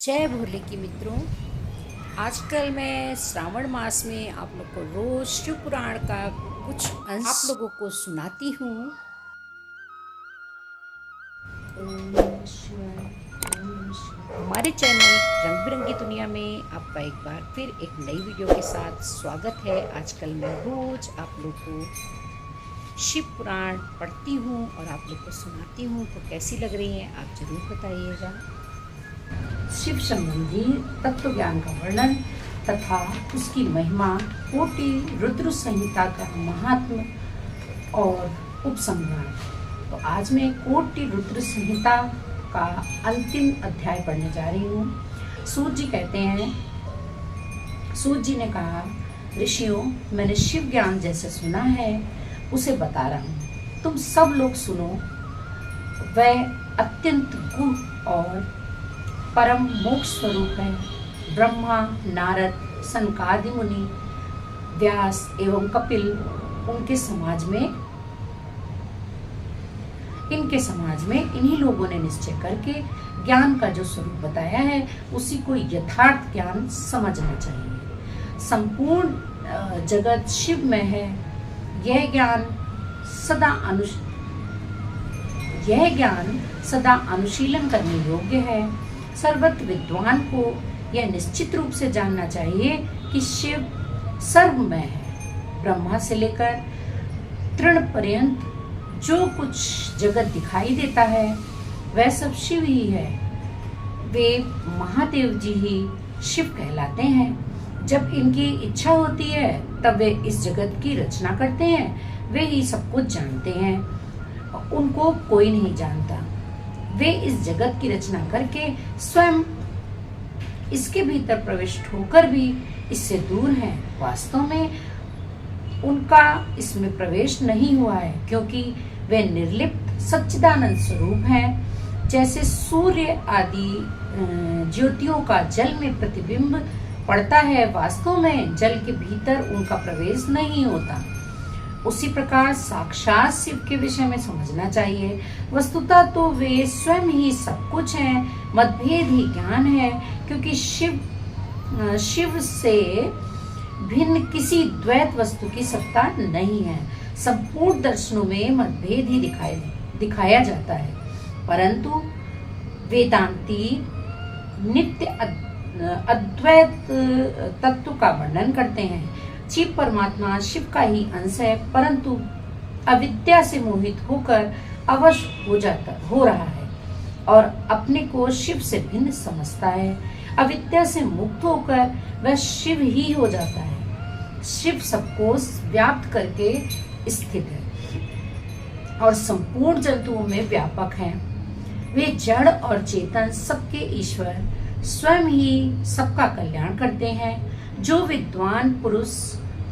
जय भोले की मित्रों। आजकल मैं श्रावण मास में आप लोग को रोज शिव पुराण का कुछ अंश आप लोगों को सुनाती हूँ। हमारे चैनल रंग बिरंगी दुनिया में आपका एक बार फिर एक नई वीडियो के साथ स्वागत है। आजकल मैं रोज आप लोग को शिव पुराण पढ़ती हूँ और आप लोग को सुनाती हूँ, तो कैसी लग रही है आप जरूर बताइएगा। शिव संबंधी तत्व ज्ञान का वर्णन तथा उसकी महिमा, कोटि रुद्र संहिता का महात्म और उपसंहार। तो आज मैं कोटि रुद्र संहिता का अंतिम अध्याय पढ़ने जा रही हूँ। सूत जी कहते हैं, सूत जी ने कहा, ऋषियों, मैंने शिव ज्ञान जैसे सुना है उसे बता रहा हूँ, तुम सब लोग सुनो। वह अत्यंत गुह और परम मोक्ष स्वरूप है। ब्रह्मा, नारद, सनकादि मुनि, व्यास एवं कपिल इनके समाज में इन्हीं लोगों ने निश्चय करके ज्ञान का जो स्वरूप बताया है उसी को यथार्थ ज्ञान समझना चाहिए। संपूर्ण जगत शिव में है। यह ज्ञान सदा अनुशीलन करने योग्य है। सर्वत्र विद्वान को यह निश्चित रूप से जानना चाहिए कि शिव सर्वमय है। ब्रह्मा से लेकर तृण पर्यंत जो कुछ जगत दिखाई देता है वह सब शिव ही है। वे महादेव जी ही शिव कहलाते हैं। जब इनकी इच्छा होती है तब वे इस जगत की रचना करते हैं। वे ही सब कुछ जानते हैं, उनको कोई नहीं जानता। वे इस जगत की रचना करके स्वयं इसके भीतर प्रविष्ट होकर भी इससे दूर हैं। वास्तव में उनका इसमें प्रवेश नहीं हुआ है, क्योंकि वे निर्लिप्त सच्चिदानंद स्वरूप हैं। जैसे सूर्य आदि ज्योतियों का जल में प्रतिबिंब पड़ता है, वास्तव में जल के भीतर उनका प्रवेश नहीं होता। उसी प्रकार साक्षात शिव के विषय में समझना चाहिए। वस्तुतः तो वे स्वयं ही सब कुछ हैं। मतभेद ही ज्ञान है, क्योंकि शिव से भिन्न किसी द्वैत वस्तु की सत्ता नहीं है। संपूर्ण दर्शनों में मतभेद ही दिखाया जाता है, परंतु वेदांती नित्य अद्वैत तत्व का वर्णन करते हैं। शिव परमात्मा शिव का ही अंश है, परंतु अविद्या से मोहित होकर अवश हो रहा है और अपने को शिव से भिन्न समझता है। अविद्या से मुक्त होकर वह शिव ही हो जाता है। शिव सबको व्याप्त करके स्थित है और संपूर्ण जंतुओं में व्यापक है। वे जड़ और चेतन सबके ईश्वर स्वयं ही सबका कल्याण करते हैं। जो विद्वान पुरुष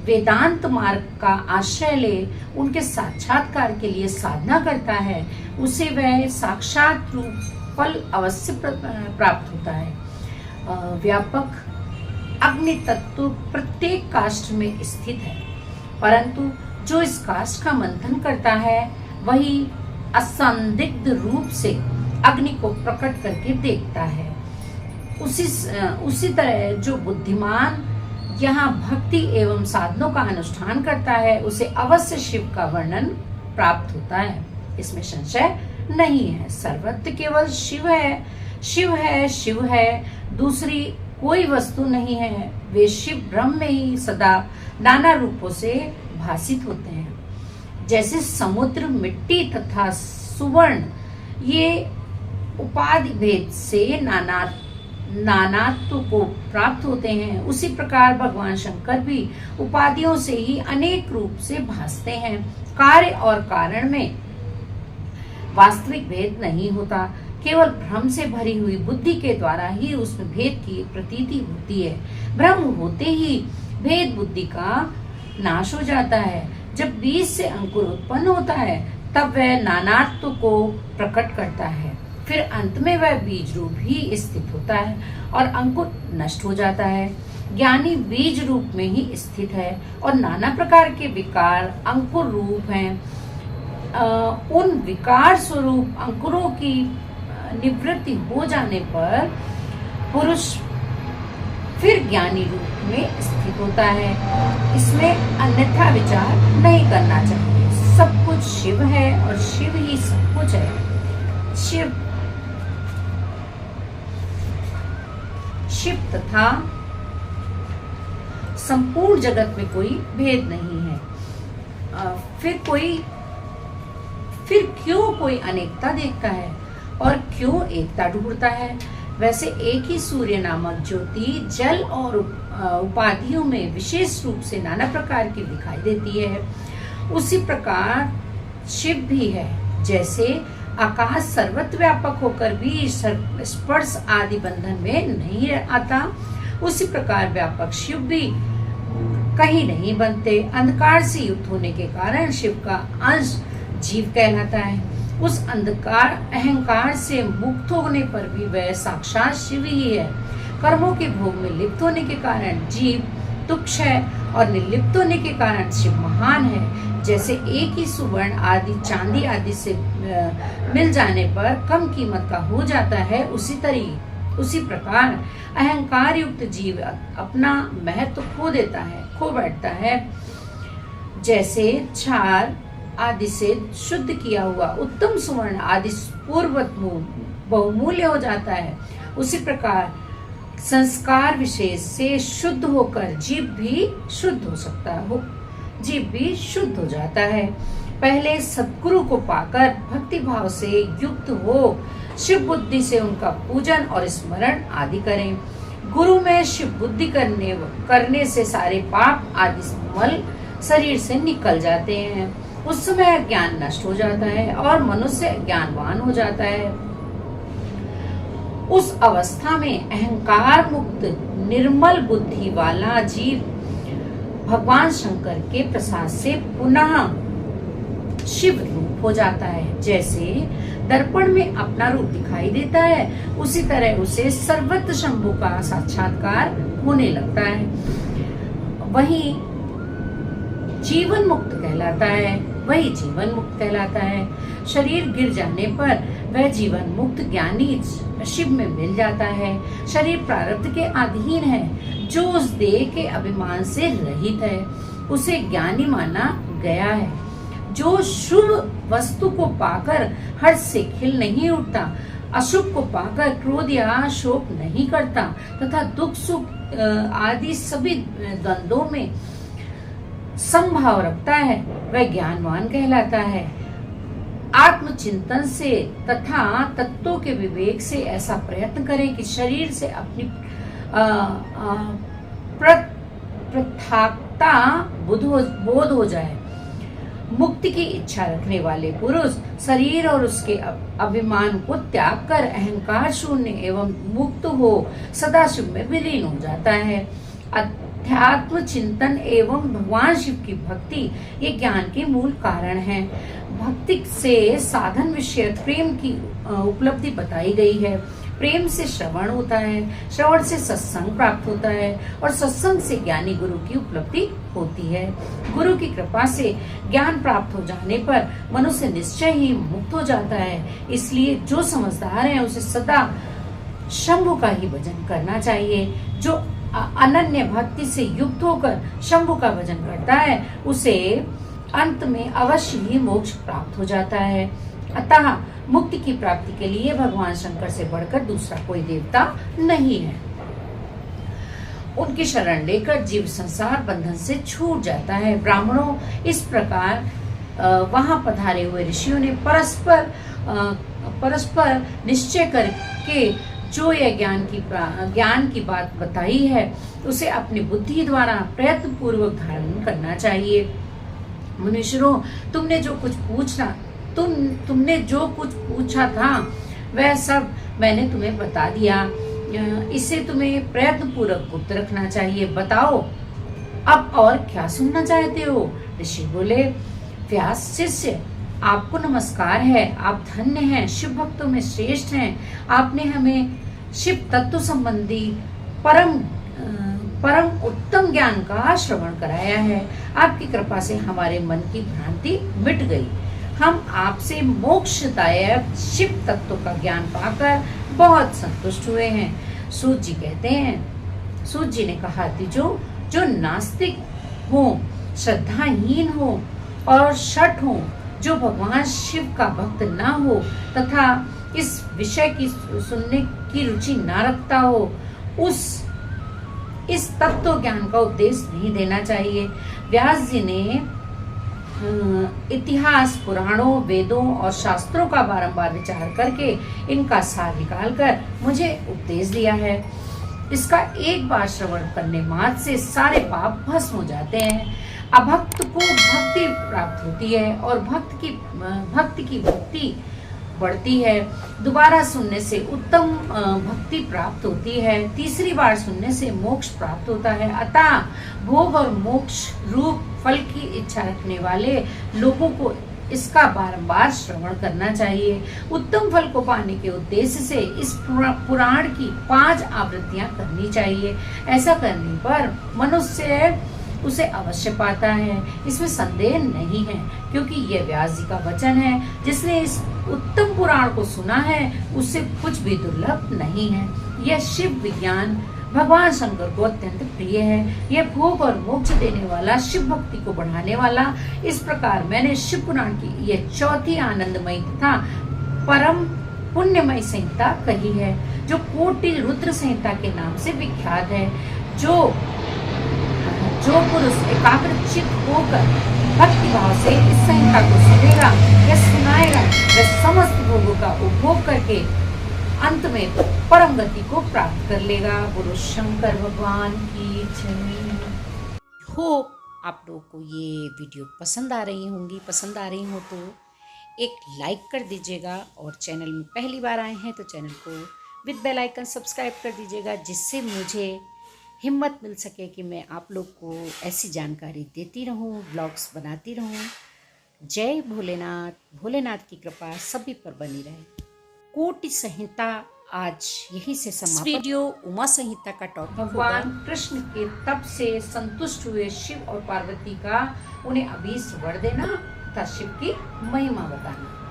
वेदांत मार्ग का आश्रय ले उनके साक्षात्कार के लिए साधना करता है, उसे वह साक्षात रूप फल अवश्य प्राप्त होता है। व्यापक अग्नि तत्व प्रत्येक काष्ठ में स्थित है, परंतु जो इस काष्ठ का मंथन करता है वही असंदिग्ध रूप से अग्नि को प्रकट करके देखता है। उसी तरह जो बुद्धिमान यहाँ भक्ति एवं साधनों का अनुष्ठान करता है उसे अवश्य शिव का वर्णन प्राप्त होता है, इसमें संशय नहीं है। सर्वत्र केवल शिव है, शिव है, शिव है, दूसरी कोई वस्तु नहीं है। वे शिव ब्रह्म में ही सदा नाना रूपों से भासित होते हैं। जैसे समुद्र, मिट्टी तथा सुवर्ण ये उपाधि भेद से नानात्व को प्राप्त होते हैं, उसी प्रकार भगवान शंकर भी उपाधियों से ही अनेक रूप से भासते हैं। कार्य और कारण में वास्तविक भेद नहीं होता, केवल भ्रम से भरी हुई बुद्धि के द्वारा ही उसमें भेद की प्रतीति होती है। भ्रम होते ही भेद बुद्धि का नाश हो जाता है। जब बीज से अंकुर उत्पन्न होता है तब वह नानात्व को प्रकट करता है, फिर अंत में वह बीज रूप ही स्थित होता है और अंकुर नष्ट हो जाता है। ज्ञानी बीज रूप में ही स्थित है और नाना प्रकार के विकार अंकुर रूप हैं। उन विकार स्वरूप अंकुरों की निवृत्ति हो जाने पर पुरुष फिर ज्ञानी रूप में स्थित होता है। इसमें अन्यथा विचार नहीं करना चाहिए। सब कुछ शिव है और शिव ही सब कुछ है। शिव तथा संपूर्ण जगत में कोई भेद नहीं है। फिर क्यों कोई अनेकता देखता है और क्यों एकता ढूंढता है? वैसे एक ही सूर्य नामक ज्योति जल और उपाधियों में विशेष रूप से नाना प्रकार की दिखाई देती है, उसी प्रकार शिव भी है। जैसे आकाश सर्वत्र व्यापक होकर भी स्पर्श आदि बंधन में नहीं आता, उसी प्रकार व्यापक शिव भी कहीं नहीं बनते। अंधकार से युक्त होने के कारण शिव का अंश जीव कहलाता है। उस अंधकार अहंकार से मुक्त होने पर भी वह साक्षात शिव ही है। कर्मों के भोग में लिप्त होने के कारण जीव तुच्छ है और निर्लिप्त होने के कारण शिव महान है। जैसे एक ही सुवर्ण आदि चांदी आदि से मिल जाने पर कम कीमत का हो जाता है, उसी प्रकार अहंकार युक्त जीव अपना महत्व खो बैठता है। जैसे क्षार आदि से शुद्ध किया हुआ उत्तम सुवर्ण आदि पूर्ववत बहुमूल्य हो जाता है, उसी प्रकार संस्कार विशेष से शुद्ध होकर जीव भी शुद्ध हो जाता है। पहले सद्गुरु को पाकर भक्ति भाव से युक्त हो शिव बुद्धि से उनका पूजन और स्मरण आदि करें। गुरु में शिव बुद्धि करने से सारे पाप आदि मल शरीर से निकल जाते हैं। उस समय ज्ञान नष्ट हो जाता है और मनुष्य ज्ञानवान हो जाता है। उस अवस्था में अहंकार मुक्त निर्मल बुद्धि वाला जीव भगवान शंकर के प्रसाद से पुनः शिव रूप हो जाता है। जैसे दर्पण में अपना रूप दिखाई देता है, उसी तरह उसे सर्वत्र शंभु का साक्षात्कार होने लगता है। वही जीवन मुक्त कहलाता है। शरीर गिर जाने पर वह जीवन मुक्त ज्ञानी शिव में मिल जाता है। शरीर प्रारब्ध के अधीन है, जो उस देह के अभिमान से रहित है, उसे ज्ञानी माना गया है। जो शुभ वस्तु को पाकर हर्ष से खिल नहीं उठता, अशुभ को पाकर क्रोध या शोक नहीं करता तथा दुख सुख आदि सभी द्वंद्वों में समभाव रखता है, वह ज्ञानवान कहलाता है। आत्मचिंतन से तथा तत्वों के विवेक से ऐसा प्रयत्न करें कि शरीर से अपनी पृथकता बोध हो जाए। मुक्ति की इच्छा रखने वाले पुरुष शरीर और उसके अभिमान को त्याग कर अहंकार शून्य एवं मुक्त हो सदाशिव में विलीन हो जाता है। अध्यात्म चिंतन एवं भगवान शिव की भक्ति ये ज्ञान के मूल कारण है। भक्ति से साधन विषय प्रेम की उपलब्धि बताई गई है। प्रेम से श्रवण होता है, श्रवण से सत्संग प्राप्त होता है और सत्संग से ज्ञानी गुरु की उपलब्धि होती है। गुरु की कृपा से ज्ञान प्राप्त हो जाने पर मनुष्य निश्चय ही मुक्त हो जाता है। इसलिए जो समझदार है उसे सदा शंभु का ही भजन करना चाहिए। जो अनन्य भक्ति से युक्त होकर शंभु का भजन करता है उसे अंत में अवश्य ही मोक्ष प्राप्त हो जाता है। अतः मुक्ति की प्राप्ति के लिए भगवान शंकर से बढ़कर दूसरा कोई देवता नहीं है। उनकी शरण लेकर जीव संसार बंधन से छूट जाता है। ब्राह्मणों इस प्रकार वहां पधारे हुए ऋषियों ने परस्पर निश्चय करके जो यह ज्ञान की बात बताई है उसे अपनी बुद्धि द्वारा प्रयत्न पूर्वक धारण करना चाहिए। मनुष्यों, तुमने जो कुछ पूछा था वह सब मैंने तुम्हें बता दिया। इसे तुम्हें प्रयत्न पूर्वक गुप्त रखना चाहिए। बताओ अब और क्या सुनना चाहते हो? ऋषि बोले, व्यास शिष्य, आपको नमस्कार है। आप धन्य हैं, शिव भक्तों में श्रेष्ठ हैं। आपने हमें शिव तत्व संबंधी परम उत्तम ज्ञान का श्रवण कराया है। आपकी कृपा से हमारे मन की भ्रांति मिट गई। हम आपसे मोक्षदायक शिव तत्व का ज्ञान पाकर बहुत संतुष्ट हुए हैं। सूत जी कहते हैं, सूत जी ने कहा द्विजो, जो नास्तिक हो, श्रद्धाहीन हो और शठ हो, जो भगवान शिव का भक्त ना हो तथा इस विषय की सुनने की रुचि ना रखता हो, इस तत्व ज्ञान का उपदेश नहीं देना चाहिए। व्यास जी ने इतिहास, पुराणों, वेदों और शास्त्रों का बारंबार विचार करके इनका सार निकालकर मुझे उपदेश दिया है। इसका एक बार श्रवण करने मात्र से सारे पाप भस्म हो जाते हैं। अभक्त को भक्ति प्राप्त होती है और भक्ति की भक्ति बढ़ती है। दोबारा सुनने से उत्तम भक्ति प्राप्त होती है। तीसरी बार सुनने से मोक्ष प्राप्त होता है। अतः भोग और मोक्ष रूप फल की इच्छा रखने वाले लोगों को इसका बारंबार श्रवण करना चाहिए। उत्तम फल को पाने के उद्देश्य से इस पुराण की 5 आवृत्तियां करनी चाहिए। ऐसा करने पर मनुष्य उसे अवश्य पाता है, इसमें संदेह नहीं है, क्योंकि यह व्यास जी का वचन है। जिसने इस उत्तम पुराण को सुना है उससे कुछ भी दुर्लभ नहीं है। यह शिव विज्ञान भगवान शंकर को अत्यंत प्रिय है। यह भोग और मोक्ष देने वाला, शिव भक्ति को बढ़ाने वाला। इस प्रकार मैंने शिव पुराण की यह चौथी आनंदमयी तथा परम पुण्यमय संहिता कही है, जो कोटि रुद्र संहिता के नाम से विख्यात है। जो पुरुष एकाग्रचित होकर भक्ति भाव से इस संहिता को सुनेगा या सुनाएगा, वह समस्त भोगों का उपभोग करके अंत में परम गति को प्राप्त कर लेगा। बोलो शंकर भगवान की जय। होप आप लोगों को ये वीडियो पसंद आ रही होंगी। पसंद आ रही हो तो एक लाइक कर दीजिएगा, और चैनल में पहली बार आए हैं तो चैनल को विद बेल आइकन सब्सक्राइब कर दीजिएगा, जिससे मुझे हिम्मत मिल सके कि मैं आप लोग को ऐसी जानकारी देती रहूं, ब्लॉग्स बनाती रहूं। जय भोलेनाथ। भोलेनाथ की कृपा सभी पर बनी रहे। कोटि संहिता आज यहीं से समाप्त। वीडियो उमा संहिता का टॉपिक भगवान कृष्ण के तप से संतुष्ट हुए शिव और पार्वती का उन्हें अभीष्ट वर देना तथा शिव की महिमा बताना।